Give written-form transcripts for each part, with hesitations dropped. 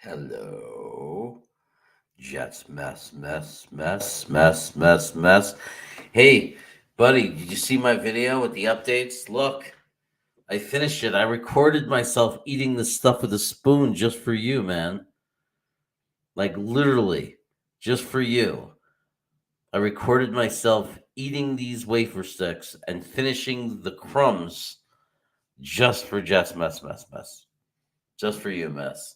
Hello. Jets mess. Hey, buddy, did you see my video with the updates? Look, I finished it. I recorded myself eating the stuff with a spoon just for you, man. Like literally, just for you. I recorded myself eating these wafer sticks and finishing the crumbs just for Jets mess. Just for you, mess.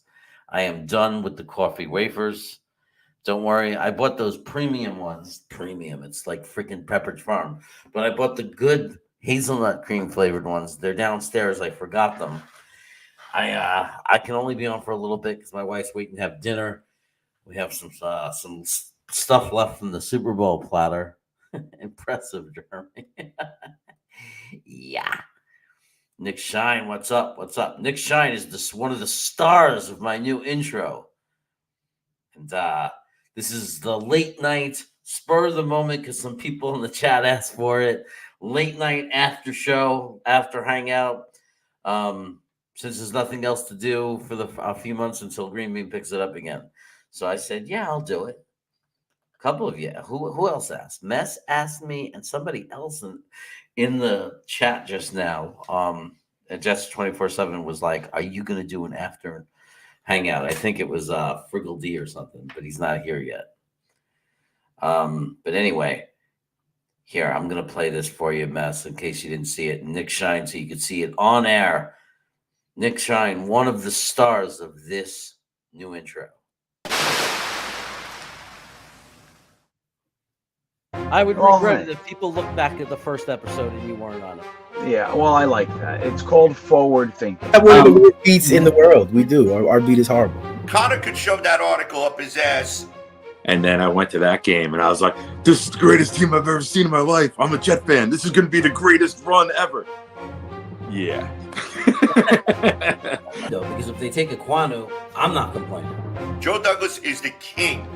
I am done with the coffee wafers. Don't worry, I bought those premium ones. Premium, it's like freaking Pepperidge Farm. But I bought the good hazelnut cream flavored ones. They're downstairs. I forgot them. I can only be on for a little bit because my wife's waiting to have dinner. We have some stuff left from the Super Bowl platter. Impressive, Jeremy. Yeah. Nick Shine, what's up? What's up? Nick Shine is one of the stars of my new intro. And this is the late night spur of the moment because some people in the chat asked for it. Late night after show, after hangout. Since there's nothing else to do for a few months until Green Bean picks it up again. So I said, yeah, I'll do it. A couple of you. Who else asked? Mess asked me, and somebody else in the chat just now. Jess 24/7 was like, "Are you gonna do an after hangout?" I think it was Friggle Dee or something, but he's not here yet. But anyway, here I'm gonna play this for you, Mess, in case you didn't see it. Nick Shine, so you could see it on air. Nick Shine, one of the stars of this new intro. I would regret it if people look back at the first episode and you weren't on it. Yeah, well, I like that. It's called forward thinking. We have one of the worst beats in the world. We do. Our beat is horrible. Connor could shove that article up his ass. And then I went to that game and I was like, this is the greatest team I've ever seen in my life. I'm a Jet fan. This is going to be the greatest run ever. Yeah. No, because if they take Aquanu, I'm not complaining. Joe Douglas is the king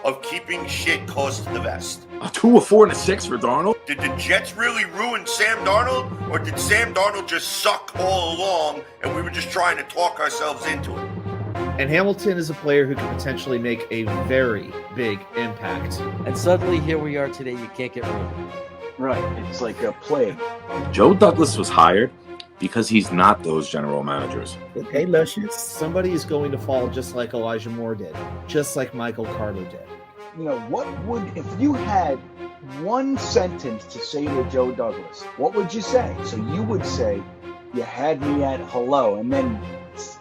of keeping shit close to the vest. A 2, a 4, and a 6 for Darnold? Did the Jets really ruin Sam Darnold, or did Sam Darnold just suck all along and we were just trying to talk ourselves into it? And Hamilton is a player who can potentially make a very big impact. And suddenly here we are today, you can't get rid of him. Right, it's like a plague. Joe Douglas was hired because he's not those general managers. Okay, Luscious. Somebody is going to fall just like Elijah Moore did, just like Michael Carter did. You know, what would, if you had one sentence to say to Joe Douglas, what would you say? So you would say, you had me at hello, and then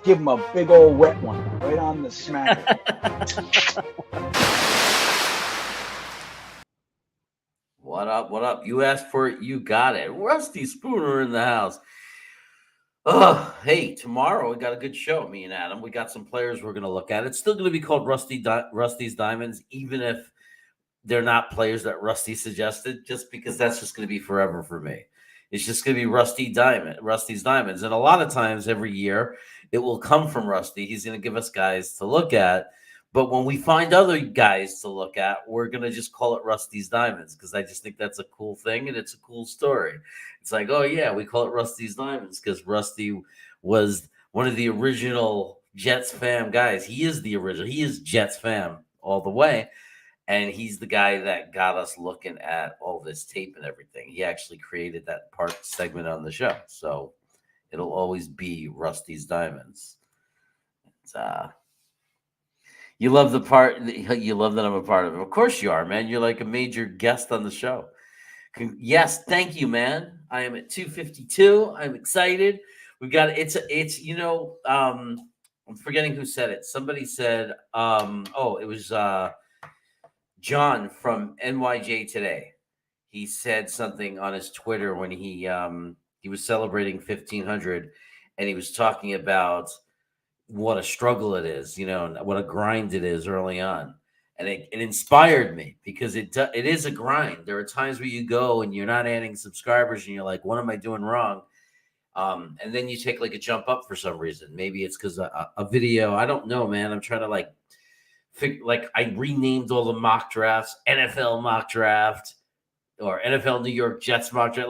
give him a big old wet one right on the smack. What up? What up? You asked for it, you got it. Rusty Spooner in the house. Oh, hey, tomorrow we got a good show, me and Adam. We got some players we're going to look at. It's still going to be called Rusty's Diamonds, even if they're not players that Rusty suggested, just because that's just going to be forever for me. It's just going to be Rusty's Diamonds. And a lot of times every year, it will come from Rusty. He's going to give us guys to look at. But when we find other guys to look at, we're going to just call it Rusty's Diamonds because I just think that's a cool thing and it's a cool story. It's like, oh, yeah, we call it Rusty's Diamonds because Rusty was one of the original Jets fam guys. He is the original. He is Jets fam all the way. And he's the guy that got us looking at all this tape and everything. He actually created that segment on the show. So it'll always be Rusty's Diamonds. It's, you love the part. You love that I'm a part of it. Of course you are, man. You're like a major guest on the show. Yes, thank you, man. I am at 252. I'm excited. We got it's I'm forgetting who said it. Somebody said, it was John from NYJ Today. He said something on his Twitter when he was celebrating 1500, and he was talking about what a struggle it is, and what a grind it is early on. And it inspired me because it is a grind. There are times where you go and you're not adding subscribers and you're like, what am I doing wrong? And then you take like a jump up for some reason. Maybe it's because a video, I don't know, man. I'm trying to I renamed all the mock drafts, NFL mock draft or NFL New York Jets mock draft.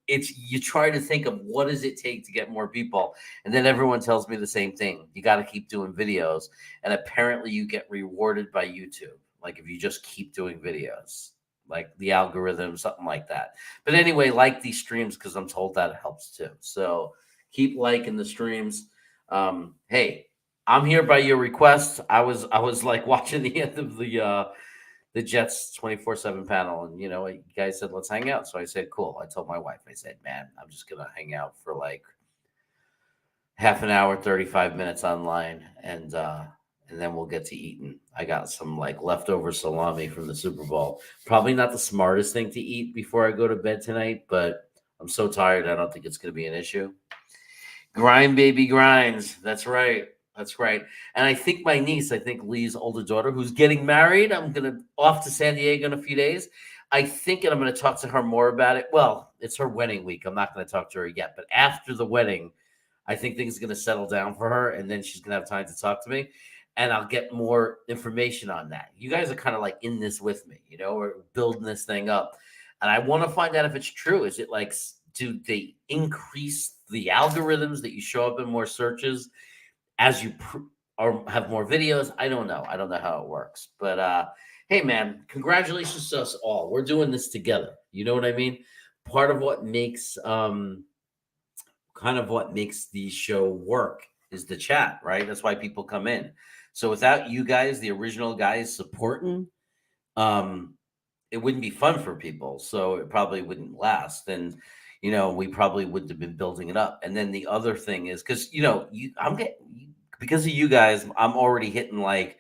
it's you try to think of what does it take to get more people, and then everyone tells me the same thing. You got to keep doing videos, and apparently you get rewarded by YouTube. Like if you just keep doing videos, like the algorithm, something like that. But anyway, like these streams because I'm told that it helps too. So keep liking the streams. Hey, I'm here by your request. I was like watching the end of the Jets 24/7 panel, and you guys said let's hang out. So I said cool. I told my wife, I said, man, I'm just gonna hang out for like half an hour, 35 minutes online, and then we'll get to eating. I got some like leftover salami from the Super Bowl. Probably not the smartest thing to eat before I go to bed tonight, but I'm so tired. I don't think it's gonna be an issue. Grind, baby, grinds. That's right. That's right. And I think my niece, I think Lee's older daughter, who's getting married, I'm going to off to San Diego in a few days. I think, and I'm going to talk to her more about it. Well, it's her wedding week. I'm not going to talk to her yet. But after the wedding, I think things are going to settle down for her. And then she's going to have time to talk to me. And I'll get more information on that. You guys are kind of like in this with me. We're building this thing up. And I want to find out if it's true. Is it like, do they increase the algorithms that you show up in more searches as you or have more videos? I don't know. I don't know how it works. But hey, man, congratulations to us all. We're doing this together. You know what I mean? Part of what makes the show work is the chat, right? That's why people come in. So without you guys, the original guys supporting, it wouldn't be fun for people. So it probably wouldn't last. And we probably wouldn't have been building it up. And then the other thing is because because of you guys, I'm already hitting like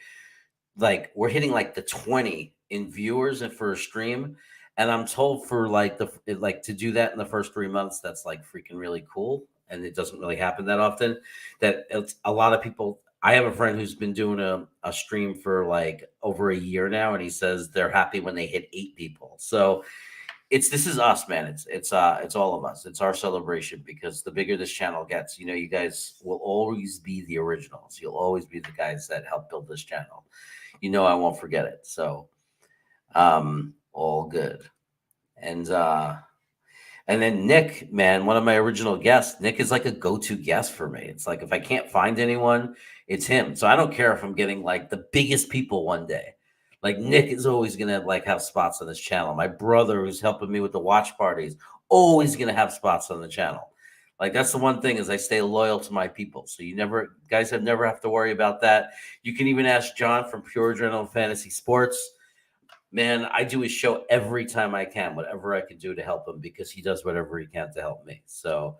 we're hitting like the 20 in viewers and for a stream. And I'm told for to do that in the first 3 months, that's like freaking really cool. And it doesn't really happen that often. That it's a lot of people. I have a friend who's been doing a stream for like over a year now, and he says they're happy when they hit 8 people. So this is us, man. It's all of us. It's our celebration because the bigger this channel gets, you guys will always be the originals. You'll always be the guys that help build this channel. I won't forget it. So, all good. And then Nick, man, one of my original guests. Nick is like a go-to guest for me. It's like if I can't find anyone, it's him. So I don't care if I'm getting like the biggest people one day. Like Nick is always gonna like have spots on this channel. My brother, who's helping me with the watch parties, always gonna have spots on the channel. Like that's the one thing is I stay loyal to my people. So guys never have to worry about that. You can even ask John from Pure Adrenaline Fantasy Sports. Man, I do his show every time I can, whatever I can do to help him because he does whatever he can to help me. So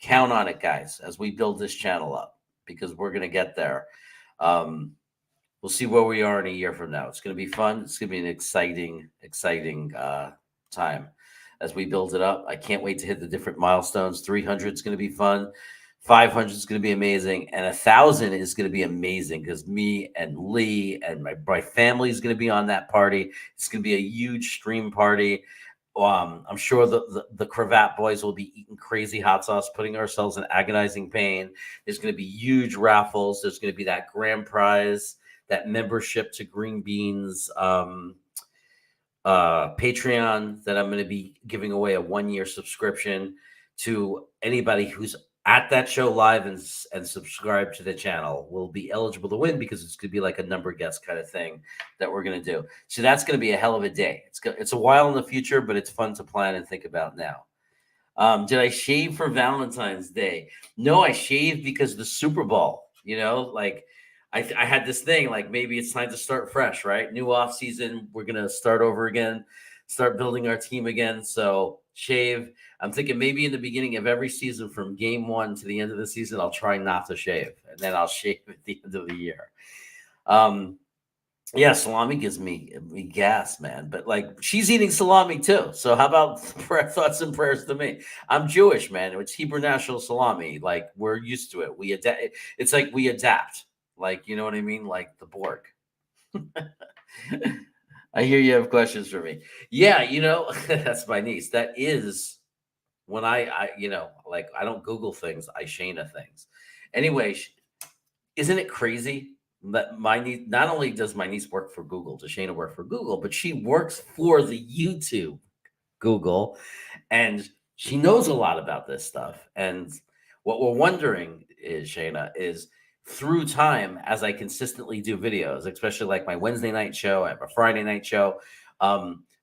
count on it, guys, as we build this channel up because we're gonna get there. We'll see where we are in a year from now. It's going to be fun. It's going to be an exciting time as we build it up. I can't wait to hit the different milestones. 300 is going to be fun. 500 is going to be amazing. And 1,000 is going to be amazing because me and Lee and my family is going to be on that party. It's going to be a huge stream party. I'm sure the Cravat boys will be eating crazy hot sauce, putting ourselves in agonizing pain. There's going to be huge raffles. There's going to be that grand prize, that membership to Green Beans Patreon that I'm going to be giving away a 1-year subscription to anybody who's at that show live and subscribe to the channel will be eligible to win because it's going to be like a number guess kind of thing that we're going to do. So that's going to be a hell of a day. It's a while in the future, but it's fun to plan and think about now. Did I shave for Valentine's Day? No, I shaved because of the Super Bowl, I had this thing like maybe it's time to start fresh, right? New off season. We're going to start over again, start building our team again. So shave. I'm thinking maybe in the beginning of every season from game 1 to the end of the season, I'll try not to shave and then I'll shave at the end of the year. Yeah, salami gives me gas, man. But like she's eating salami too. So how about thoughts and prayers to me? I'm Jewish, man. It's Hebrew national salami. Like we're used to it. We adapt. It's like we adapt. Like, you know what I mean? Like the Borg. I hear you have questions for me. Yeah, that's my niece. That is when I don't Google things, I Shayna things. Anyway, isn't it crazy that my niece, not only does my niece work for Google, does Shayna work for Google, but she works for the YouTube Google. And she knows a lot about this stuff. And what we're wondering is, Shayna, is through time, as I consistently do videos, especially like my Wednesday night show, I have a Friday night show,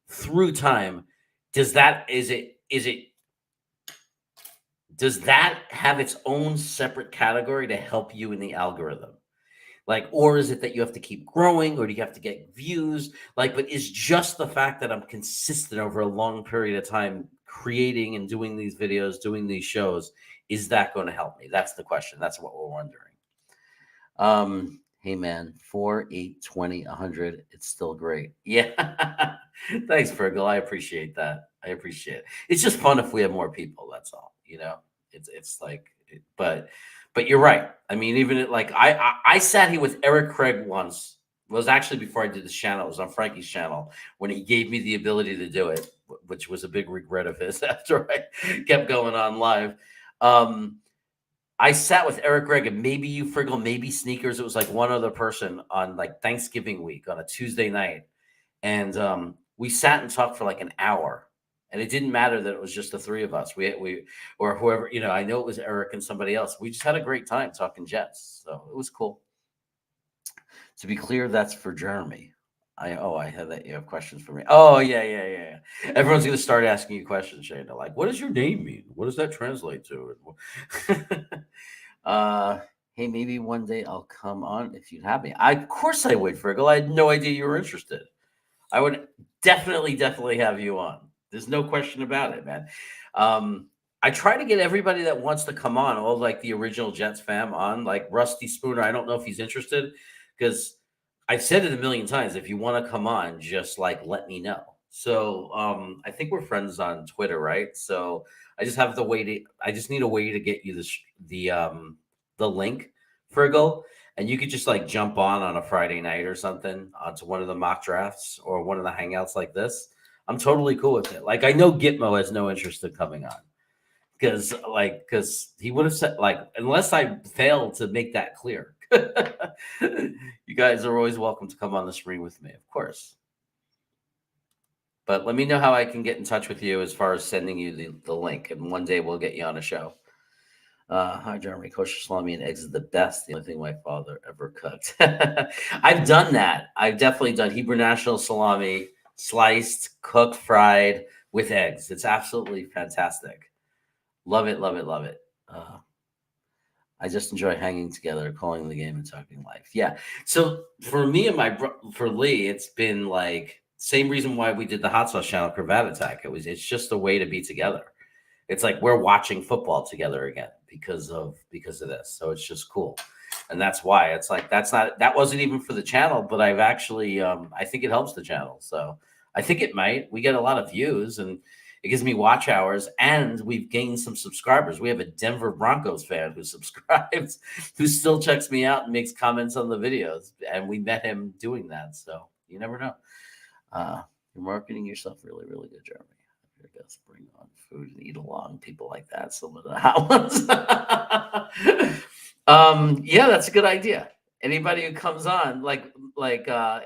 through time, does that have its own separate category to help you in the algorithm? Like, or is it that you have to keep growing, or do you have to get views? Like, but is just the fact that I'm consistent over a long period of time creating and doing these videos, doing these shows, is that going to help me? That's the question. That's what we're wondering. Hey man, 4, 8, 20, 100. It's still great. Yeah. Thanks, Friggle. I appreciate that. I appreciate it. It's just fun if we have more people. That's all, it's like, but you're right. I mean, even like I sat here with Eric Craig once. It was actually before I did this channel. It was on Frankie's channel when he gave me the ability to do it, which was a big regret of his after I kept going on live. I sat with Eric Gregg and maybe you, Friggle, maybe Sneakers. It was like one other person on like Thanksgiving week on a Tuesday night. And we sat and talked for like an hour. And it didn't matter that it was just the three of us. We or whoever, I know it was Eric and somebody else. We just had a great time talking Jets. So it was cool. To be clear, that's for Jeremy. I had that. You have questions for me. Oh, yeah. Everyone's going to start asking you questions, Shayna. Like, what does your name mean? What does that translate to? Hey, maybe one day I'll come on if you'd have me. Of course I would, Friggle. I had no idea you were interested. I would definitely have you on. There's no question about it, man. I try to get everybody that wants to come on, all like the original Jets fam on, like Rusty Spooner. I don't know if he's interested because I've said it a million times. If you want to come on, just like let me know. So I think we're friends on Twitter, right? So I just need a way to get you the link, Friggle, and you could just like jump on a Friday night or something onto one of the mock drafts or one of the hangouts like this. I'm totally cool with it. Like I know Gitmo has no interest in coming on because he would have said like unless I failed to make that clear. You guys are always welcome to come on the screen with me, of course. But let me know how I can get in touch with you as far as sending you the link, and one day we'll get you on a show. Hi, Jeremy. Kosher salami and eggs is the best. The only thing my father ever cooked. I've done that. I've definitely done Hebrew National salami, sliced, cooked, fried with eggs. It's absolutely fantastic. Love it. I just enjoy hanging together, calling the game, and talking life. Yeah. So for me and for Lee, it's been like same reason why we did the Hot Sauce Channel Cravat Attack. It's just a way to be together. It's like we're watching football together again because of this. So it's just cool. And that's why it's like that wasn't even for the channel, but I've actually I think it helps the channel. So I think it might. We get a lot of views and it gives me watch hours, and we've gained some subscribers. We have a Denver Broncos fan who subscribes, who still checks me out and makes comments on the videos. And we met him doing that. So you never know. You're marketing yourself really, really good, Jeremy. I guess bring on food and eat along, people like that. Some of the hot ones. Yeah, that's a good idea. Anybody who comes on,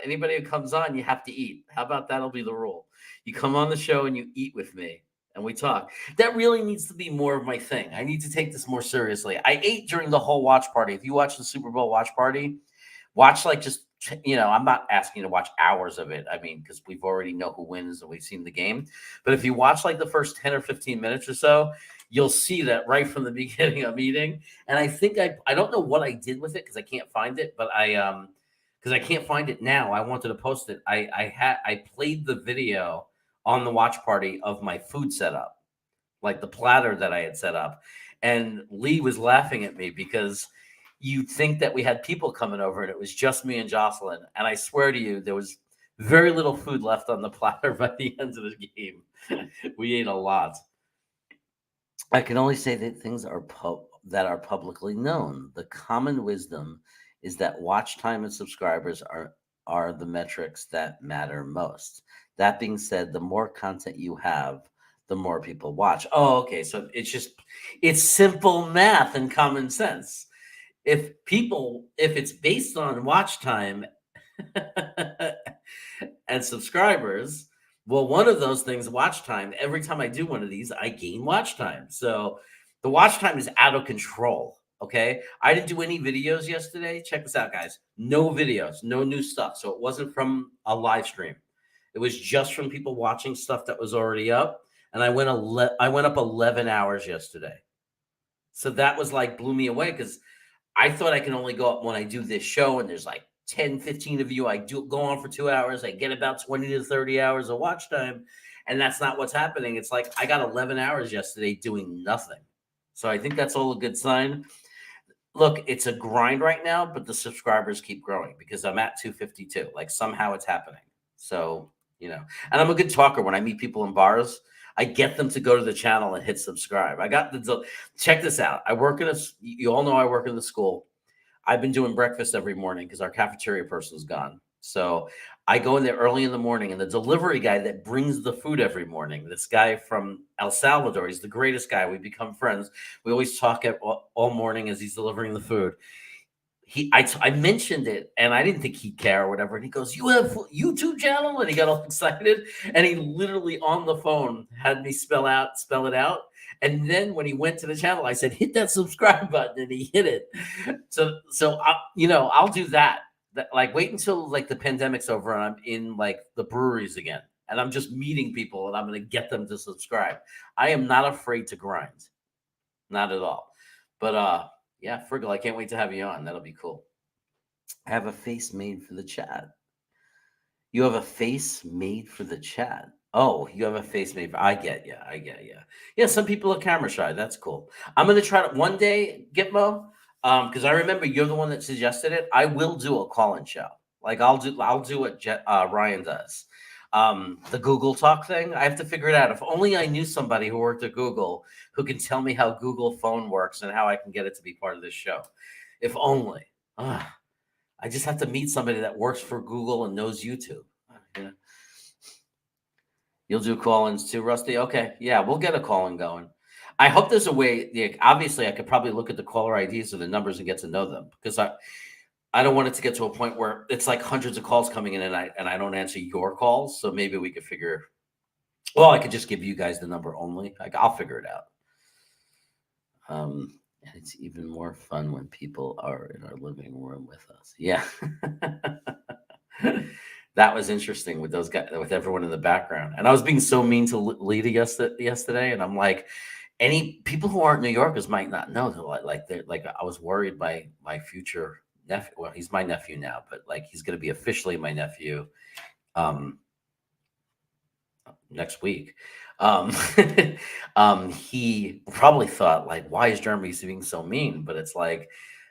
anybody who comes on, you have to eat. How about that'll be the rule? You come on the show and you eat with me and we talk. That really needs to be more of my thing. I need to take this more seriously. I ate during the whole watch party. If you watch the Super Bowl watch party, watch I'm not asking you to watch hours of it. I mean, because we've already know who wins and we've seen the game. But if you watch like the first 10 or 15 minutes or so, you'll see that right from the beginning I'm eating. And I think I don't know what I did with it because I can't find it, but because I can't find it now. I wanted to post it. I played the video on the watch party of my food setup, like the platter that I had set up. And Lee was laughing at me because you'd think that we had people coming over and it was just me and Jocelyn. And I swear to you, there was very little food left on the platter by the end of the game. We ate a lot. I can only say that things that are publicly known. The common wisdom is that watch time and subscribers are the metrics that matter most. That being said, the more content you have, the more people watch. Oh, okay. So it's simple math and common sense. If it's based on watch time and subscribers, Well, one of those things, watch time. Every time I do one of these, I gain watch time. So the watch time is out of control. Okay. I didn't do any videos yesterday. Check this out, guys. No videos, no new stuff. So it wasn't from a live stream. It was just from people watching stuff that was already up. And I went up 11 hours yesterday. So that was like blew me away because I thought I can only go up when I do this show and there's like 10, 15 of you. I do go on for 2 hours. I get about 20 to 30 hours of watch time. And that's not what's happening. It's like I got 11 hours yesterday doing nothing. So I think that's all a good sign. Look, it's a grind right now, but the subscribers keep growing because I'm at 252. Like somehow it's happening. So, and I'm a good talker. When I meet people in bars, I get them to go to the channel and hit subscribe. Check this out. You all know I work in the school. I've been doing breakfast every morning because our cafeteria person's gone. So I go in there early in the morning, and the delivery guy that brings the food every morning, this guy from El Salvador, he's the greatest guy. We become friends. We always talk all morning as he's delivering the food. I mentioned it, and I didn't think he'd care or whatever. And he goes, "You have a YouTube channel?" And he got all excited, and he literally on the phone had me spell it out. And then when he went to the channel, I said, "Hit that subscribe button," and he hit it. So I'll do that. Like wait until like the pandemic's over and I'm in like the breweries again, and I'm just meeting people, and I'm going to get them to subscribe. I am not afraid to grind, not at all. But yeah, Friggle, I can't wait to have you on. That'll be cool. I have a face made for the chat. You have a face made for the chat. Oh, you have a face made for. I get you. Yeah, some people are camera shy. That's cool. I'm gonna try to one day, Gitmo, because I remember you're the one that suggested it. I will do a call-in show. Like I'll do what Ryan does. The Google Talk thing. I have to figure it out. If only I knew somebody who worked at Google who can tell me how Google Phone works and how I can get it to be part of this show. If only. I just have to meet somebody that works for Google and knows YouTube. You'll do call-ins too, Rusty? Okay. Yeah, we'll get a call-in going. I hope there's a way. Yeah, obviously, I could probably look at the caller IDs or the numbers and get to know them because I don't want it to get to a point where it's like hundreds of calls coming in and I don't answer your calls. So maybe we could figure. Well, I could just give you guys the number only. I'll figure it out. And it's even more fun when people are in our living room with us. Yeah. That was interesting with those guys, with everyone in the background. And I was being so mean to Lita yesterday. And I'm like, any people who aren't New Yorkers might not know. They're like I was worried my future nephew. Well, he's my nephew now, but like he's going to be officially my nephew next week. He probably thought like, why is Jeremy being so mean? But it's like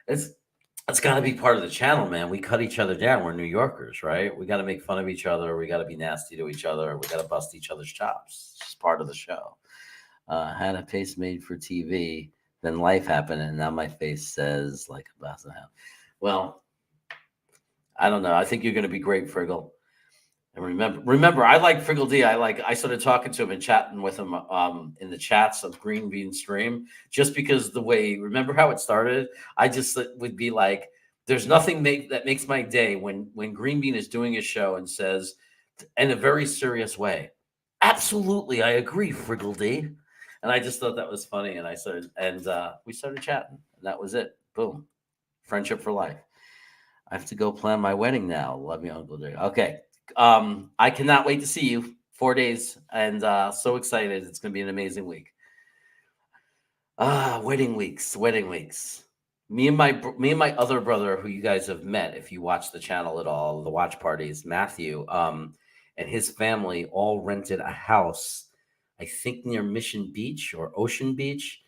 it's got to be part of the channel, man. We cut each other down. We're New Yorkers, right? We got to make fun of each other. We got to be nasty to each other. We got to bust each other's chops. It's just part of the show. Had a face made for TV, then life happened, and now my face says like a bass and a half. Well, I don't know. I think you're going to be great, Friggle. And remember, I like Friggle Dee. I started talking to him and chatting with him in the chats of Green Bean Stream, just because the way, remember how it started? I just would be like, there's nothing that makes my day when Green Bean is doing his show and says, in a very serious way, absolutely, I agree, Friggle Dee. And I just thought that was funny. And we started chatting, and that was it. Boom. Friendship for life. I have to go plan my wedding now. Love you, Uncle Jay. Okay. I cannot wait to see you. 4 days, and so excited. It's going to be an amazing week. Wedding weeks. Me and my other brother, who you guys have met if you watch the channel at all, the watch parties, Matthew, and his family all rented a house, I think near Mission Beach or Ocean Beach,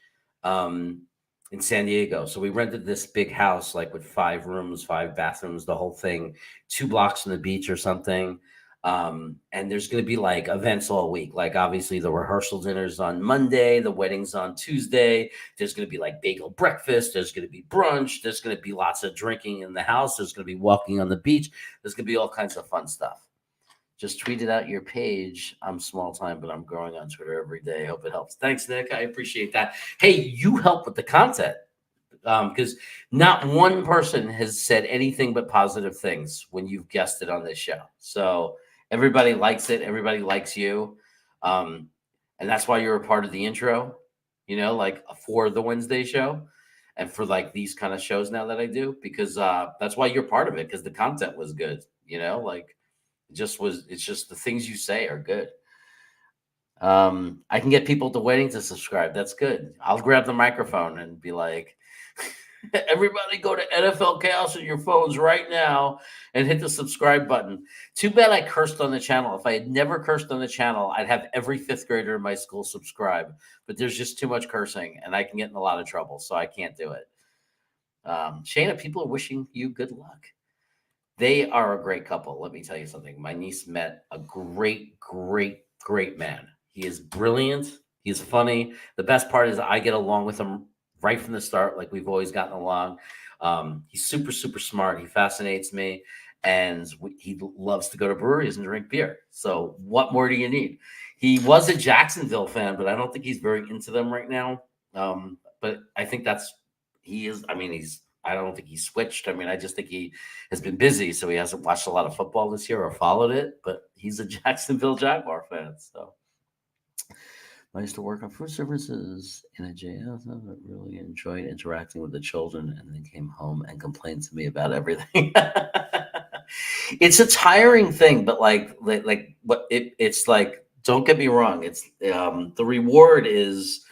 in San Diego. So we rented this big house, like with 5 rooms, 5 bathrooms, the whole thing, 2 blocks from the beach or something. And there's going to be like events all week. Like obviously the rehearsal dinner's on Monday, the wedding's on Tuesday. There's going to be like bagel breakfast. There's going to be brunch. There's going to be lots of drinking in the house. There's going to be walking on the beach. There's going to be all kinds of fun stuff. Just tweeted out your page. I'm small time, but I'm growing on Twitter every day. Hope it helps. Thanks, Nick. I appreciate that. Hey, you help with the content because not one person has said anything but positive things when you've guested on this show. So Everybody likes it. Everybody likes you. And that's why you're a part of the intro, like for the Wednesday show and for like these kind of shows now that I do, because that's why you're part of it, because the content was good, like it's just the things you say are good. I can get people at the wedding to subscribe. That's good. I'll grab the microphone and be like, everybody go to NFL Chaos on your phones right now and hit the subscribe button. Too bad I cursed on the channel. If I had never cursed on the channel, I'd have every fifth grader in my school subscribe. But there's just too much cursing, and I can get in a lot of trouble, so I can't do it. Shayna, people are wishing you good luck. They are a great couple. Let me tell you something. My niece met a great, great, great man. He is brilliant. He's funny. The best part is I get along with him right from the start, like we've always gotten along. He's super, super smart. He fascinates me, and he loves to go to breweries and drink beer. So what more do you need? He was a Jacksonville fan, but I don't think he's very into them right now. But I think he is. I mean, I don't think he switched. I mean, I just think he has been busy, so he hasn't watched a lot of football this year or followed it, but he's a Jacksonville Jaguar fan. So I used to work on food services in a jail. I really enjoyed interacting with the children, and then came home and complained to me about everything. It's a tiring thing, but it's like, don't get me wrong. It's the reward is,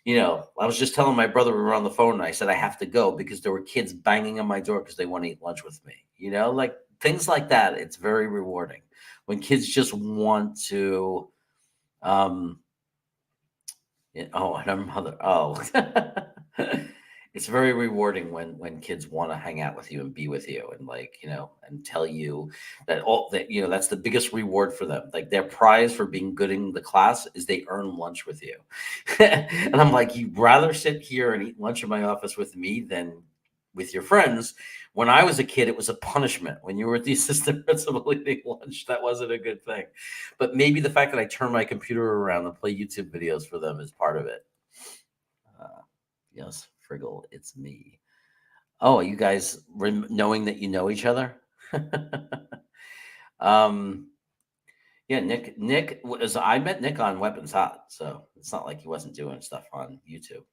I was just telling my brother, we were on the phone, and I said I have to go because there were kids banging on my door because they want to eat lunch with me. Like things like that. It's very rewarding when kids just want to. And our mother. Oh, it's very rewarding when kids want to hang out with you and be with you, and and tell you that that's the biggest reward for them. Like their prize for being good in the class is they earn lunch with you. And I'm like, you'd rather sit here and eat lunch in my office with me than with your friends. When I was a kid, it was a punishment. When you were the assistant principal eating lunch, that wasn't a good thing. But maybe the fact that I turn my computer around and play YouTube videos for them is part of it. Yes, Friggle, it's me. Oh, you guys knowing that you know each other? Yeah, Nick I met Nick on Weapons Hot, so it's not like he wasn't doing stuff on YouTube.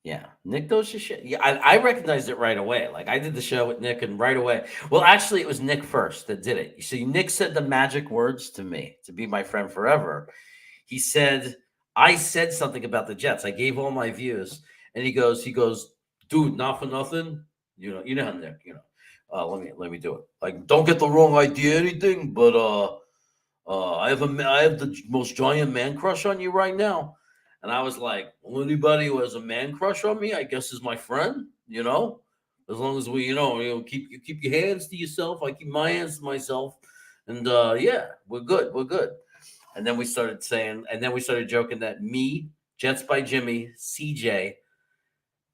Yeah, Nick knows his shit. Yeah, I recognized it right away. Like I did the show with Nick, and right away. Well, actually, it was Nick first that did it. You see, Nick said the magic words to me to be my friend forever. He said, I said something about the Jets. I gave all my views, and he goes, dude, not for nothing. You know, Nick. Let me do it. Like, don't get the wrong idea, or anything, but I have the most giant man crush on you right now. And I was like, well, anybody who has a man crush on me, I guess is my friend, as long as we, keep your hands to yourself. I keep my hands to myself. And yeah, we're good. We're good. And then we started joking that me, Jets by Jimmy, CJ,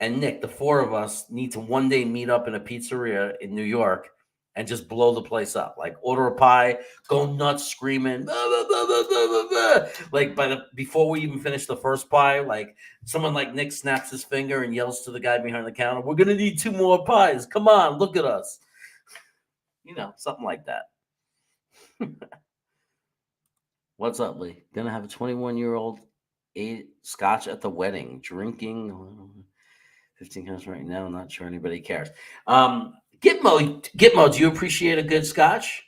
and Nick, the four of us need to one day meet up in a pizzeria in New York and just blow the place up. Like order a pie, go nuts screaming, blah, blah, blah, blah, blah, blah. Like before we even finish the first pie, like someone like Nick snaps his finger and yells to the guy behind the counter, we're gonna need 2 more pies. Come on, look at us. Something like that. What's up, Lee? Gonna have a 21-year-old scotch at the wedding, drinking 15 cans right now. Not sure anybody cares. Gitmo, do you appreciate a good scotch?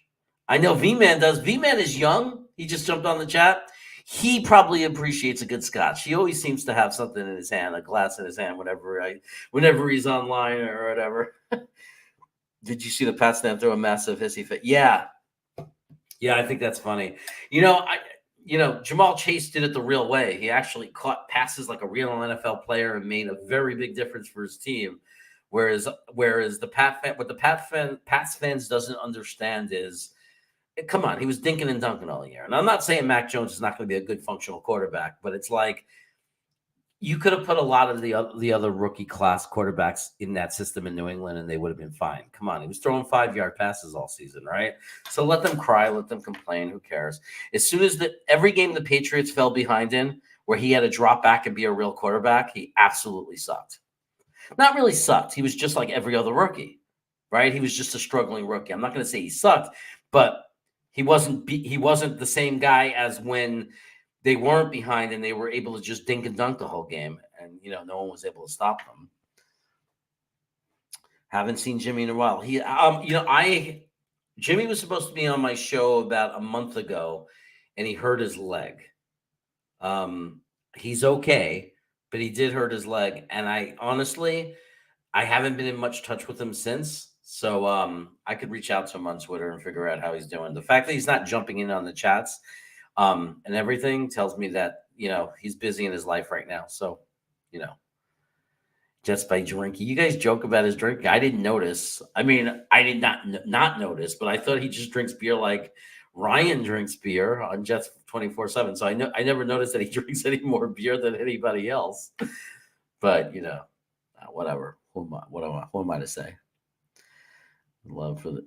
I know V-Man does. V-Man is young. He just jumped on the chat. He probably appreciates a good scotch. He always seems to have something in his hand, a glass in his hand, whenever he's online or whatever. Did you see the Pats then throw a massive hissy fit? Yeah, I think that's funny. Jamal Chase did it the real way. He actually caught passes like a real NFL player and made a very big difference for his team. Whereas the Pats fans doesn't understand is, come on, he was dinking and dunking all year. And I'm not saying Mac Jones is not going to be a good functional quarterback, but it's like you could have put a lot of the other rookie class quarterbacks in that system in New England, and they would have been fine. Come on, he was throwing 5-yard passes all season, right? So let them cry, let them complain. Who cares? As soon as every game the Patriots fell behind in, where he had to drop back and be a real quarterback, he absolutely sucked. Not really sucked. He was just like every other rookie, right? He was just a struggling rookie. I'm not going to say he sucked, but he wasn't the same guy as when they weren't behind and they were able to just dink and dunk the whole game, and no one was able to stop them. Haven't seen Jimmy in a while. Jimmy was supposed to be on my show about a month ago, and he hurt his leg. He's okay, but he did hurt his leg, and I haven't been in much touch with him since. So I could reach out to him on Twitter and figure out how he's doing. The fact that he's not jumping in on the chats and everything tells me that he's busy in his life right now. So just by drinking, you guys joke about his drinking. I didn't notice. I mean, I did not notice, but I thought he just drinks beer like Ryan drinks beer on Jets 24/7. So I never noticed that he drinks any more beer than anybody else. But whatever. Who am I to say? Love for the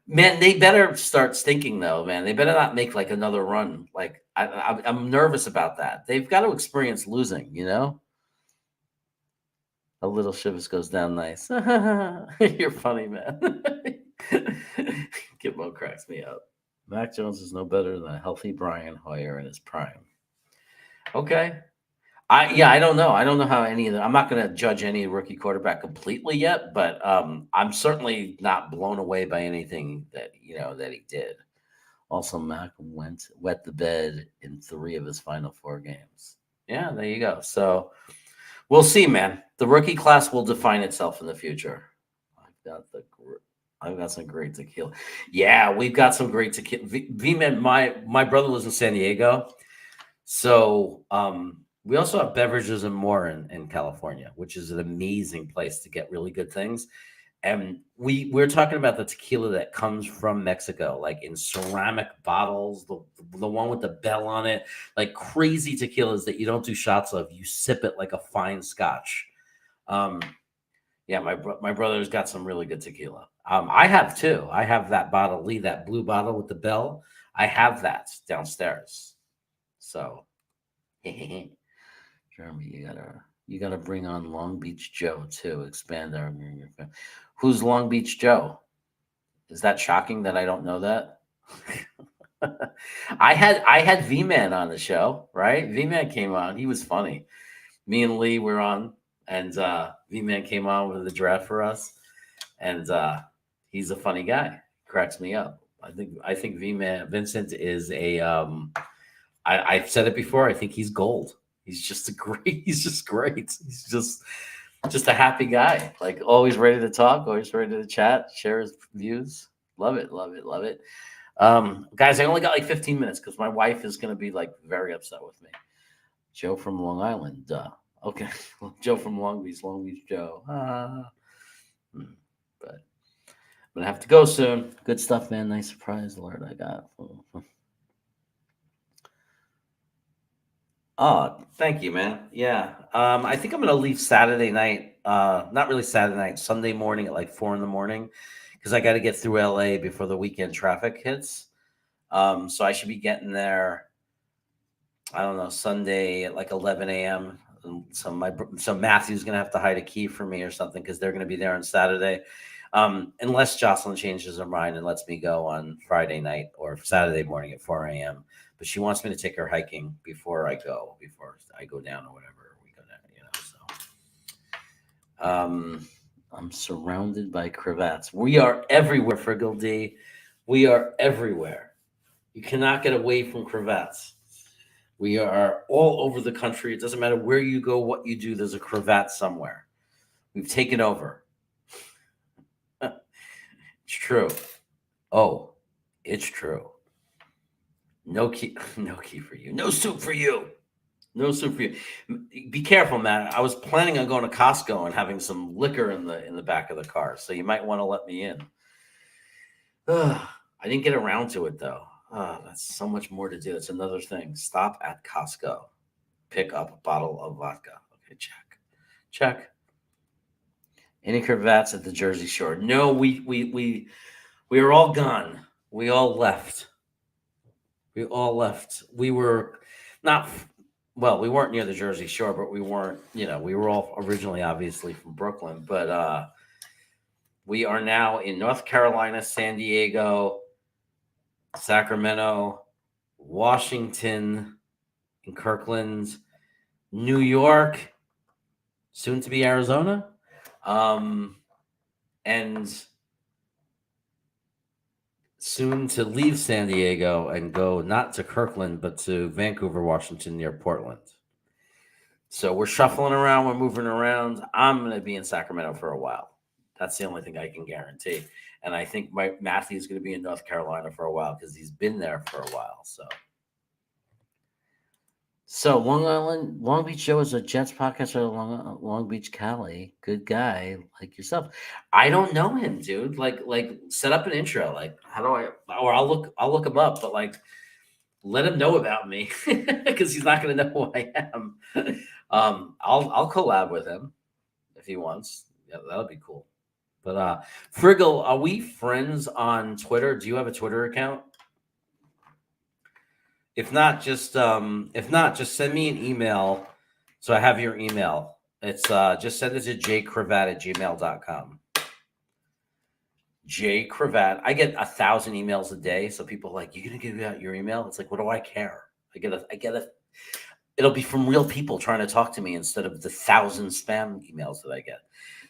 man. They better start stinking though, man. They better not make like another run. Like I'm nervous about that. They've got to experience losing. A little Shivers goes down nice. You're funny, man. Gitmo cracks me up. Mac Jones is no better than a healthy Brian Hoyer in his prime. Okay. I don't know. I don't know how any of them. I'm not going to judge any rookie quarterback completely yet, but I'm certainly not blown away by anything that that he did. Also, Mac wet the bed in 3 of his final 4 games. Yeah, there you go. So we'll see, man. The rookie class will define itself in the future. I've got some great tequila. Yeah, we've got some great tequila. V-Man, my brother lives in San Diego, so we also have Beverages and More in California, which is an amazing place to get really good things. And we're talking about the tequila that comes from Mexico, like in ceramic bottles, the one with the bell on it, like crazy tequilas that you don't do shots of. You sip it like a fine scotch. Yeah, my brother's got some really good tequila. I have too. I have that bottle, that blue bottle with the bell. I have that downstairs. So, Jeremy, you gotta bring on Long Beach Joe too. Expand our. Who's Long Beach Joe? Is that shocking that I don't know that? I had V-Man on the show, right? V-Man came on. He was funny. Me and Lee were on, and V-Man came on with the draft for us, and he's a funny guy. Cracks me up. I think V-Man Vincent is a. I've said it before. I think he's gold. He's just great. He's just a happy guy. Like always ready to talk, always ready to chat, share his views. Love it. Guys, I only got like 15 minutes because my wife is going to be like very upset with me. Joe from Long Island. Duh. Okay. Joe from Long Beach Joe. But I'm going to have to go soon. Good stuff, man. Nice surprise alert I got. Oh, thank you, man. Yeah. I think I'm going to leave Saturday night. Not really Saturday night, Sunday morning at like 4 a.m. because I got to get through LA before the weekend traffic hits. So I should be getting there, I don't know, Sunday at like 11 a.m. So Matthew's going to have to hide a key for me or something because they're going to be there on Saturday. Unless Jocelyn changes her mind and lets me go on Friday night or Saturday morning at 4 a.m. But she wants me to take her hiking before I go down or whatever we go down, So I'm surrounded by cravats. We are everywhere, Friggle Dee. We are everywhere. You cannot get away from cravats. We are all over the country. It doesn't matter where you go, what you do, there's a cravat somewhere. We've taken over. It's true. Oh, it's true. No key for you. No soup for you. No soup for you. Be careful, man. I was planning on going to Costco and having some liquor in the back of the car, so you might want to let me in. I didn't get around to it though. That's so much more to do. That's another thing. Stop at Costco. Pick up a bottle of vodka. Okay, check. Any cravats at the Jersey Shore? No, we are all gone. We all left. We were not well, we weren't near the Jersey Shore, but we weren't, we were all originally obviously from Brooklyn, but we are now in North Carolina, San Diego, Sacramento, Washington, in Kirkland, New York, soon to be Arizona, and soon to leave San Diego and go not to Kirkland, but to Vancouver, Washington, near Portland. So we're shuffling around, we're moving around. I'm going to be in Sacramento for a while. That's the only thing I can guarantee. And I think Matthew is going to be in North Carolina for a while because he's been there for a while. So Long Beach Joe is a Jets podcast or Long Beach Cali. Good guy like yourself. I don't know him, dude. Like set up an intro. Like how do I? Or I'll look him up, but like let him know about me because he's not going to know who I am. I'll collab with him if he wants. Yeah, that'll be cool. But Friggle, are we friends on Twitter? Do you have a Twitter account? If not, just send me an email. So I have your email. It's just send it to jcravat@gmail.com. jcravat. I get 1,000 emails a day. So people are like, you're gonna give out your email? It's like, what do I care? I get a. It'll be from real people trying to talk to me instead of the 1,000 spam emails that I get.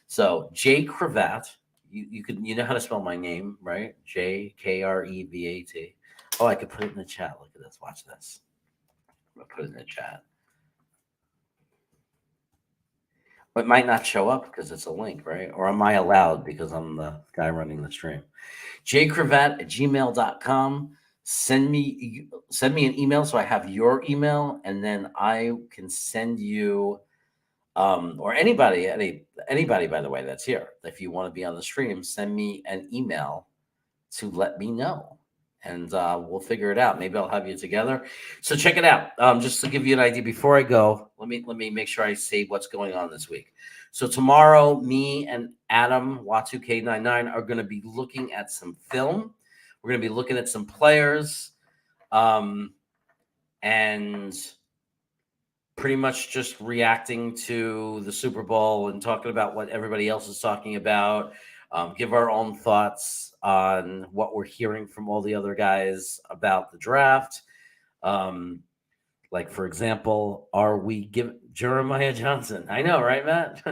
So jcravat. You know how to spell my name, right? JKREVAT. Oh, I could put it in the chat. Look at this. Watch this. I'm going to put it in the chat. It might not show up because it's a link, right? Or am I allowed because I'm the guy running the stream? jcravat@gmail.com. Send me an email so I have your email, and then I can send you, or anybody, by the way, that's here. If you want to be on the stream, send me an email to let me know. And we'll figure it out. Maybe I'll have you together. So check it out. Just to give you an idea before I go, let me make sure I say what's going on this week. So tomorrow, me and Adam Watu-K99 are going to be looking at some film. We're going to be looking at some players, and pretty much just reacting to the Super Bowl and talking about what everybody else is talking about. Give our own thoughts on what we're hearing from all the other guys about the draft. Like, for example, are we giving Jeremiah Johnson? I know, right, Matt?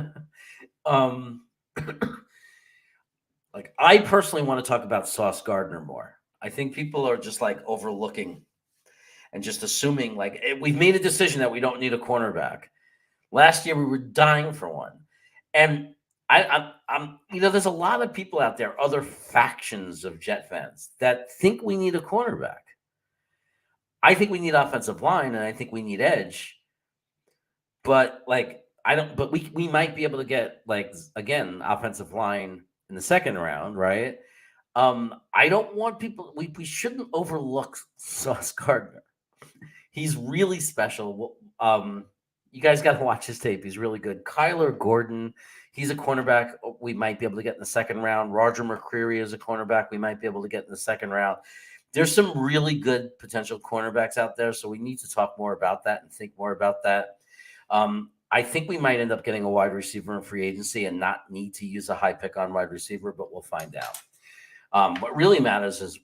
Like, I personally want to talk about Sauce Gardner more. I think people are just like overlooking and just assuming like we've made a decision that we don't need a cornerback. Last year we were dying for one, and I'm there's a lot of people out there, other factions of Jet fans that think we need a cornerback. I think we need offensive line, and I think we need edge. But like but we might be able to get like again offensive line in the second round, right? I don't want people. We shouldn't overlook Sauce Gardner. He's really special. You guys got to watch his tape. He's really good. Kyler Gordon. He's a cornerback we might be able to get in the second round. Roger McCreary is a cornerback we might be able to get in the second round. There's some really good potential cornerbacks out there, so we need to talk more about that and think more about that. I think we might end up getting a wide receiver in free agency and not need to use a high pick on wide receiver, but we'll find out. What really matters is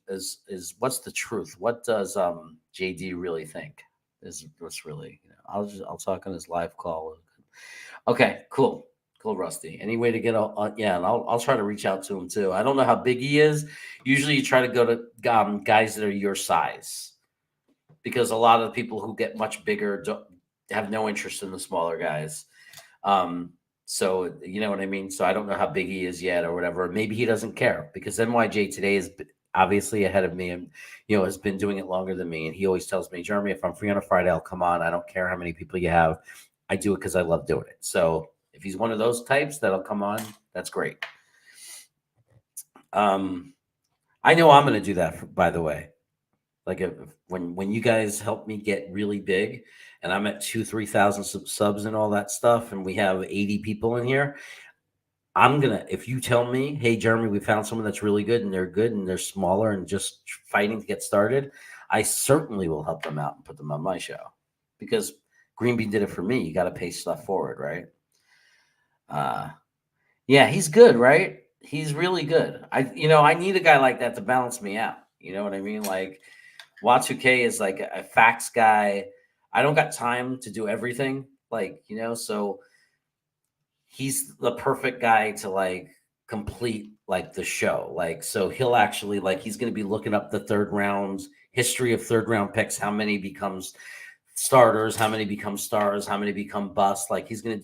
what's the truth? What does JD really think? Is what's really, I'll talk on his live call. Okay, cool, Rusty. Any way to get yeah, and I'll try to reach out to him too. I don't know how big he is. Usually, you try to go to guys that are your size, because a lot of the people who get much bigger have no interest in the smaller guys. So you know what I mean? So I don't know how big he is yet or whatever. Maybe he doesn't care, because NYJ today is obviously ahead of me and, has been doing it longer than me. And he always tells me, Jeremy, if I'm free on a Friday, I'll come on. I don't care how many people you have. I do it because I love doing it. So if he's one of those types that'll come on, that's great. I know I'm going to do that, by the way. Like when you guys help me get really big and I'm at 2,000-3,000 subs and all that stuff, and we have 80 people in here, if you tell me, hey, Jeremy, we found someone that's really good and they're smaller and just fighting to get started, I certainly will help them out and put them on my show, because Green Bean did it for me. You got to pay stuff forward, right? Yeah, he's good, right? He's really good. I need a guy like that to balance me out. You know what I mean? Like Y2K is like a facts guy. I don't got time to do everything. So he's the perfect guy to like complete like the show. So he'll actually he's going to be looking up the third rounds, history of third round picks, how many becomes starters, how many become stars, how many become busts.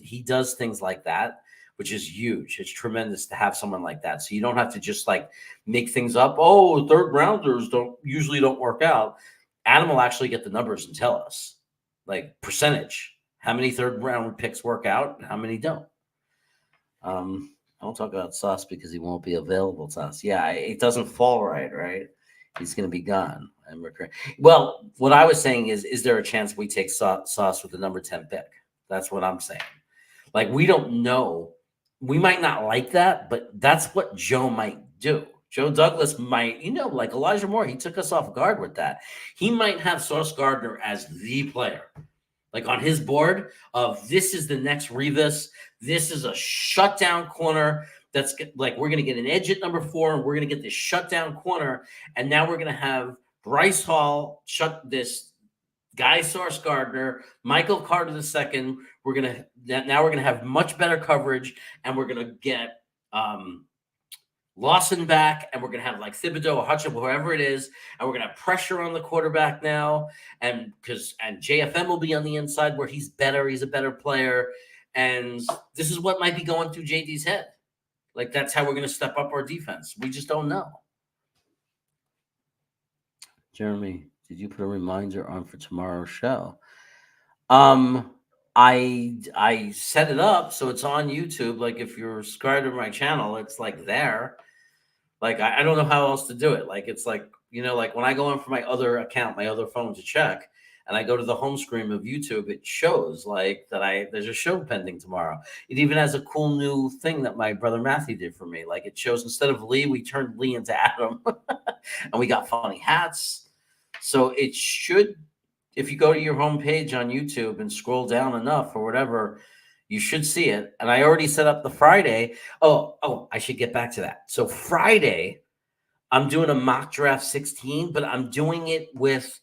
He does things like that, which is huge. It's tremendous to have someone like that. So you don't have to just make things up. Oh, third rounders usually don't work out. Adam will actually get the numbers and tell us percentage, how many third round picks work out, how many don't. I won't talk about Sauce because he won't be available to us. Yeah, it doesn't fall right? He's going to be gone. Well, what I was saying is there a chance we take Sauce with the number 10 pick? That's what I'm saying. We don't know. We might not like that, but that's what Joe might do. Joe Douglas might, like Elijah Moore, he took us off guard with that. He might have Sauce Gardner as the player. On his board of this is the next Revis. This is a shutdown corner. That's we're going to get an edge at number 4, and we're going to get this shutdown corner. And now we're going to have Bryce Hall shut this guy, Sauce Gardner, Michael Carter II. We're going to have much better coverage, and we're going to get Lawson back, and we're going to have Thibodeau or Hutchinson, whoever it is, and we're going to have pressure on the quarterback now, and JFM will be on the inside where he's better. He's a better player, and this is what might be going through JD's head. That's how we're going to step up our defense. We just don't know. Jeremy, did you put a reminder on for tomorrow's show? I set it up so it's on YouTube. If you're subscribed to my channel, it's there. I don't know how else to do it. It's when I go on for my other account, my other phone to check, and I go to the home screen of YouTube, it shows that there's a show pending tomorrow. It even has a cool new thing that my brother Matthew did for me. It shows instead of Lee, we turned Lee into Adam, and we got funny hats. So it should. If you go to your homepage on YouTube and scroll down enough or whatever, you should see it. And I already set up the Friday. Oh, I should get back to that. So Friday, I'm doing a mock draft 16, but I'm doing it with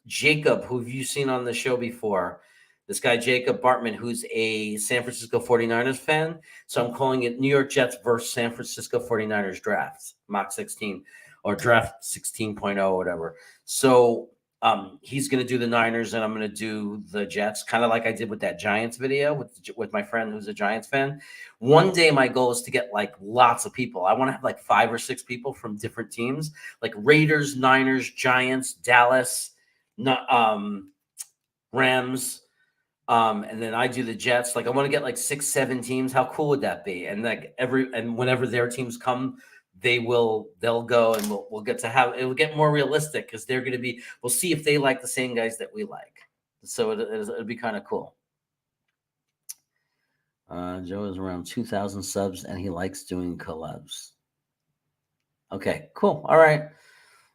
Jacob, who have you seen on the show before? This guy, Jacob Bartman, who's a San Francisco 49ers fan. So I'm calling it New York Jets versus San Francisco 49ers draft, mock 16 or draft 16.0, whatever. So he's going to do the Niners and I'm going to do the Jets, kind of like I did with that Giants video with my friend who's a Giants fan. One day my goal is to get lots of people. I want to have 5 or 6 people from different teams, Raiders, Niners, Giants, Dallas, Rams, and then I do the Jets. I want to get 6, 7 teams. How cool would that be? And whenever their teams come, they'll go, and we'll get to have it. Will get more realistic because they're going to be. We'll see if they like the same guys that we like. So it'll be kind of cool. Joe is around 2,000 subs, and he likes doing collabs. Okay, cool. All right,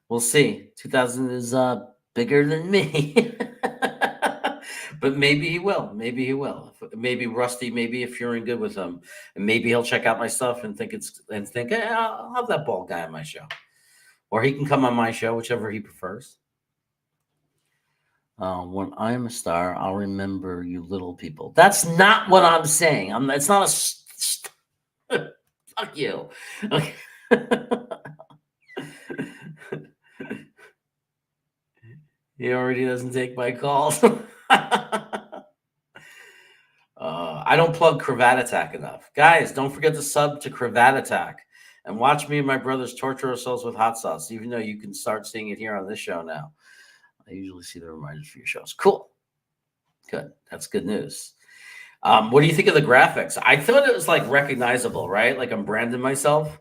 we'll see. 2,000 is bigger than me. But maybe he will. Maybe he will. Maybe Rusty. Maybe if you're in good with him, and maybe he'll check out my stuff and think hey, I'll have that bald guy on my show, or he can come on my show, whichever he prefers. When I'm a star, I'll remember you little people. That's not what I'm saying. It's not a. Fuck you. Okay. He already doesn't take my calls. I don't plug Cravat Attack enough. Guys, don't forget to sub to Cravat Attack and watch me and my brothers torture ourselves with hot sauce, even though you can start seeing it here on this show now. I usually see the reminders for your shows. Cool. Good. That's good news. What do you think of the graphics? I thought it was recognizable, right? I'm branding myself.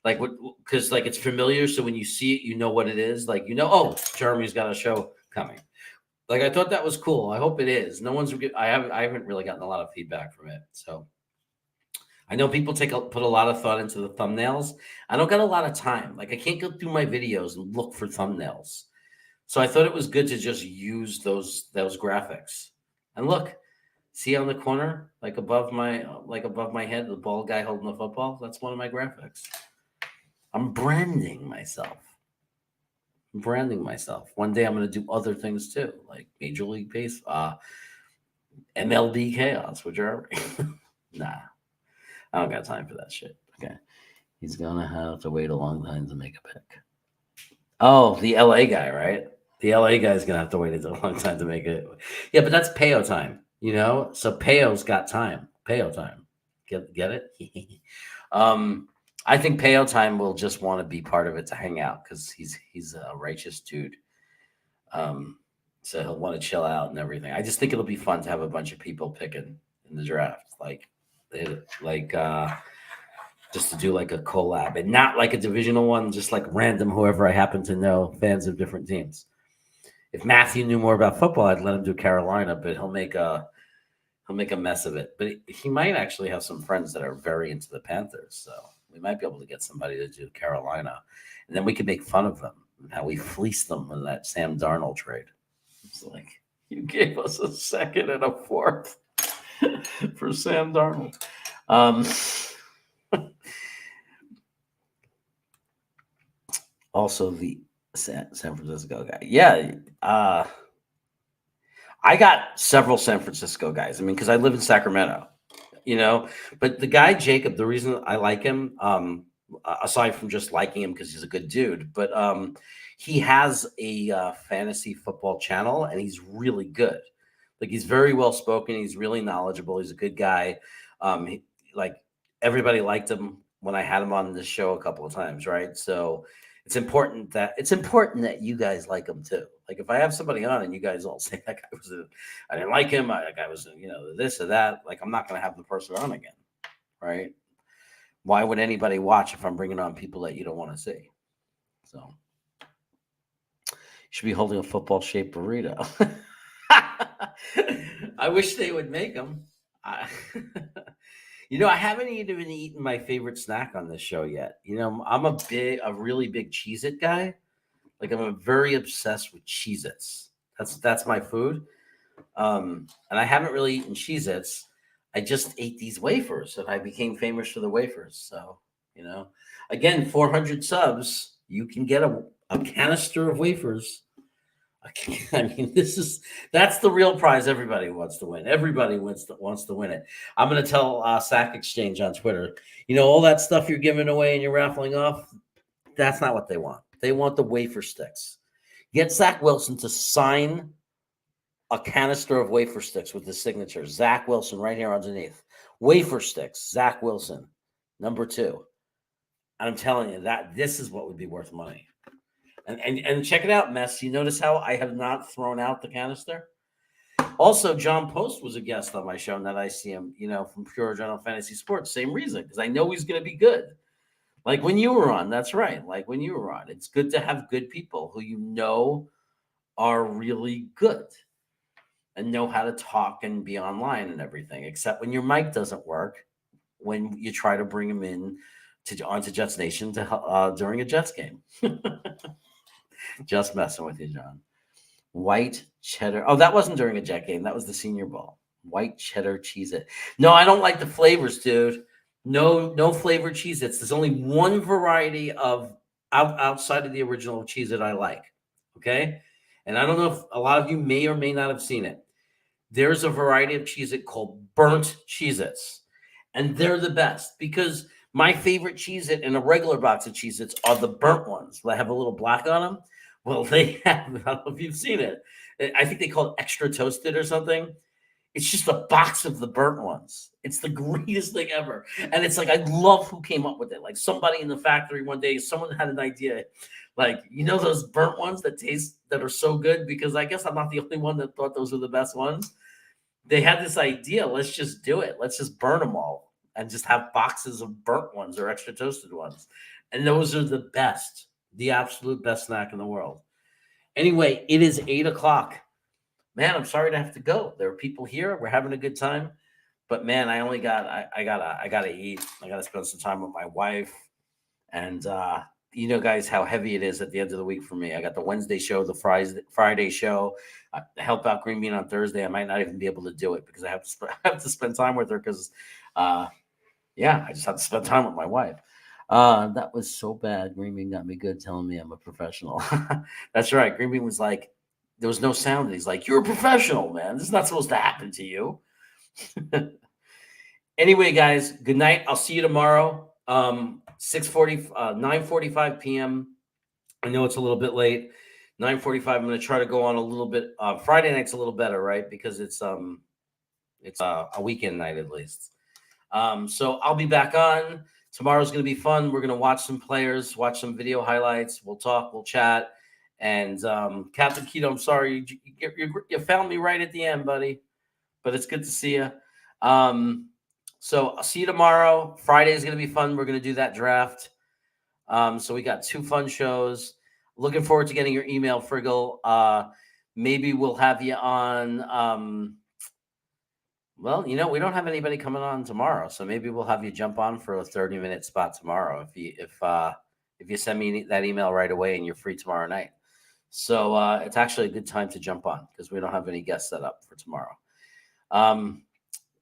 Because it's familiar. So when you see it, you know what it is. Oh, Jeremy's got a show coming. I thought that was cool. I hope it is. I haven't really gotten a lot of feedback from it. So I know people put a lot of thought into the thumbnails. I don't got a lot of time. I can't go through my videos and look for thumbnails. So I thought it was good to just use those graphics. And look, see on the corner, like above my head, the bald guy holding the football. That's one of my graphics. I'm branding myself. One day I'm going to do other things too, like Major League Baseball, MLB Chaos, whichever. Nah, I don't got time for that shit. Okay. He's going to have to wait a long time to make a pick. Oh, the LA guy, right? The LA guy's going to have to wait a long time to make it. Yeah, but that's Peo time, you know? So Peo's got time. Peo time. Get it? I think Peo time will just want to be part of it to hang out because he's a righteous dude. So he'll want to chill out and everything. I just think it'll be fun to have a bunch of people picking in the draft, just to do like a collab and not like a divisional one, just like random whoever I happen to know, fans of different teams. If Matthew knew more about football, I'd let him do Carolina, but he'll make a mess of it. But he might actually have some friends that are very into the Panthers, so we might be able to get somebody to do Carolina, and then we can make fun of them and how we fleeced them in that Sam Darnold trade. It's like, you gave us a second and a fourth for Sam Darnold. Also, the San Francisco guy. Yeah. I got several San Francisco guys. I mean, because I live in Sacramento, you know. But the guy, Jacob, the reason I like him, aside from just liking him because he's a good dude, but he has a fantasy football channel, and he's really good. Like, he's very well spoken. He's really knowledgeable. He's a good guy. Everybody liked him when I had him on this show a couple of times, right? So it's important that you guys like him too. Like, if I have somebody on and you guys all say that guy I didn't like him, that guy was, this or that, like, I'm not going to have the person on again, right? Why would anybody watch if I'm bringing on people that you don't want to see? So you should be holding a football-shaped burrito. I wish they would make them. I haven't even eaten my favorite snack on this show yet. I'm a really big cheezit guy. Like, I'm very obsessed with Cheez-Its. That's my food. And I haven't really eaten Cheez-Its. I just ate these wafers, and I became famous for the wafers. So, again, 400 subs, you can get a canister of wafers. I mean, that's the real prize everybody wants to win. Everybody wants to win it. I'm going to tell Sack Exchange on Twitter, all that stuff you're giving away and you're raffling off, that's not what they want. They want the wafer sticks. Get Zach Wilson to sign a canister of wafer sticks with his signature. Zach Wilson right here underneath. Wafer sticks, Zach Wilson, number 2. And I'm telling you that this is what would be worth money. And check it out, Mess. You notice how I have not thrown out the canister? Also, John Post was a guest on my show, and that I see him, from Pure General Fantasy Sports. Same reason, because I know he's going to be good. Like when you were on, that's right. Like when you were on. It's good to have good people who are really good and know how to talk and be online and everything, except when your mic doesn't work, when you try to bring them in onto Jets Nation during a Jets game. Just messing with you, John. White cheddar. Oh, that wasn't during a Jet game. That was the Senior Bowl. White cheddar Cheez-It. No, I don't like the flavors, dude. No flavored Cheez-Its. There's only one variety of outside of the original Cheez-It I like. Okay? And I don't know if a lot of you may or may not have seen it. There's a variety of Cheez-It called burnt Cheez-Its. And they're the best because my favorite Cheez-It in a regular box of Cheez-Its are the burnt ones that have a little black on them. Well, they have, I don't know if you've seen it. I think they call it extra toasted or something. It's just a box of the burnt ones. It's the greatest thing ever. And it's like, I love who came up with it. Like somebody in the factory one day, someone had an idea. Like, those burnt ones that are so good, because I guess I'm not the only one that thought those were the best ones. They had this idea. Let's just do it. Let's just burn them all and just have boxes of burnt ones or extra toasted ones. And those are the best, the absolute best snack in the world. Anyway, it is 8:00. Man, I'm sorry to have to go. There are people here. We're having a good time. But man, I gotta eat. I gotta spend some time with my wife. And you know, guys, how heavy it is at the end of the week for me. I got the Wednesday show, the Friday show. I help out Green Bean on Thursday. I might not even be able to do it because I have to spend time with her because, I just have to spend time with my wife. That was so bad. Green Bean got me good, telling me I'm a professional. That's right. Green Bean was like, there was no sound. He's like, you're a professional, man. This is not supposed to happen to you. Anyway, guys, good night. I'll see you tomorrow. 9:45 p.m. I know it's a little bit late. 9:45. I'm going to try to go on a little bit. Friday night's a little better, right? Because it's a weekend night at least. So I'll be back on. Tomorrow's going to be fun. We're going to watch some players, watch some video highlights. We'll talk, we'll chat. And Captain Keto, I'm sorry. You found me right at the end, buddy. But it's good to see you. So I'll see you tomorrow. Friday is going to be fun. We're going to do that draft. So we got 2 fun shows. Looking forward to getting your email, Friggle. Maybe we'll have you on. Well, you know, we don't have anybody coming on tomorrow, so maybe we'll have you jump on for a 30-minute spot tomorrow if you send me that email right away and you're free tomorrow night. So it's actually a good time to jump on because we don't have any guests set up for tomorrow.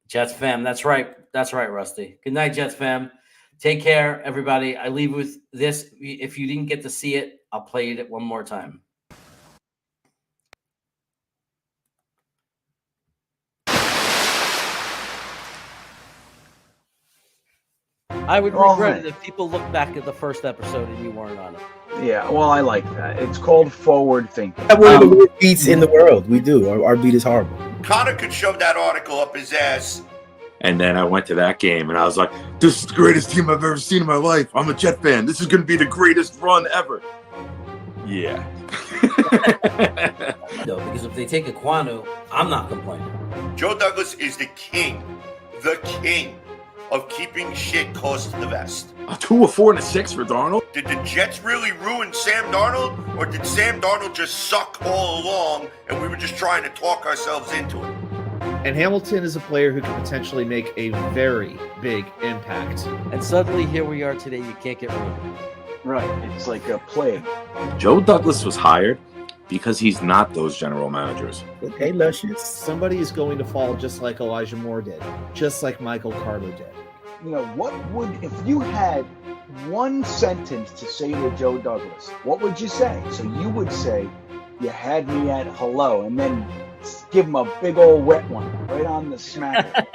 Jets fam, that's right, Rusty. Good night, Jets fam. Take care, everybody. I leave with this. If you didn't get to see it, I'll play it one more time. I would regret it if people look back at the first episode and you weren't on it. Yeah, well, I like that. It's called forward thinking. We have one of the worst beats in the world. We do. Our beat is horrible. Connor could shove that article up his ass. And then I went to that game, and I was like, this is the greatest team I've ever seen in my life. I'm a Jet fan. This is going to be the greatest run ever. Yeah. No, because if they take Aquanu, I'm not complaining. Joe Douglas is the king of keeping shit close to the vest. A 2, a 4, and a 6 for Darnold? Did the Jets really ruin Sam Darnold, or did Sam Darnold just suck all along and we were just trying to talk ourselves into it? And Hamilton is a player who can potentially make a very big impact. And suddenly here we are today. You can't get rid of him. Right. It's like a plague. Joe Douglas was hired because he's not those general managers. Okay, Luscious. Somebody is going to fall just like Elijah Moore did, just like Michael Carter did. You know, if you had one sentence to say to Joe Douglas, what would you say? So you would say, you had me at hello, and then give him a big old wet one right on the smack.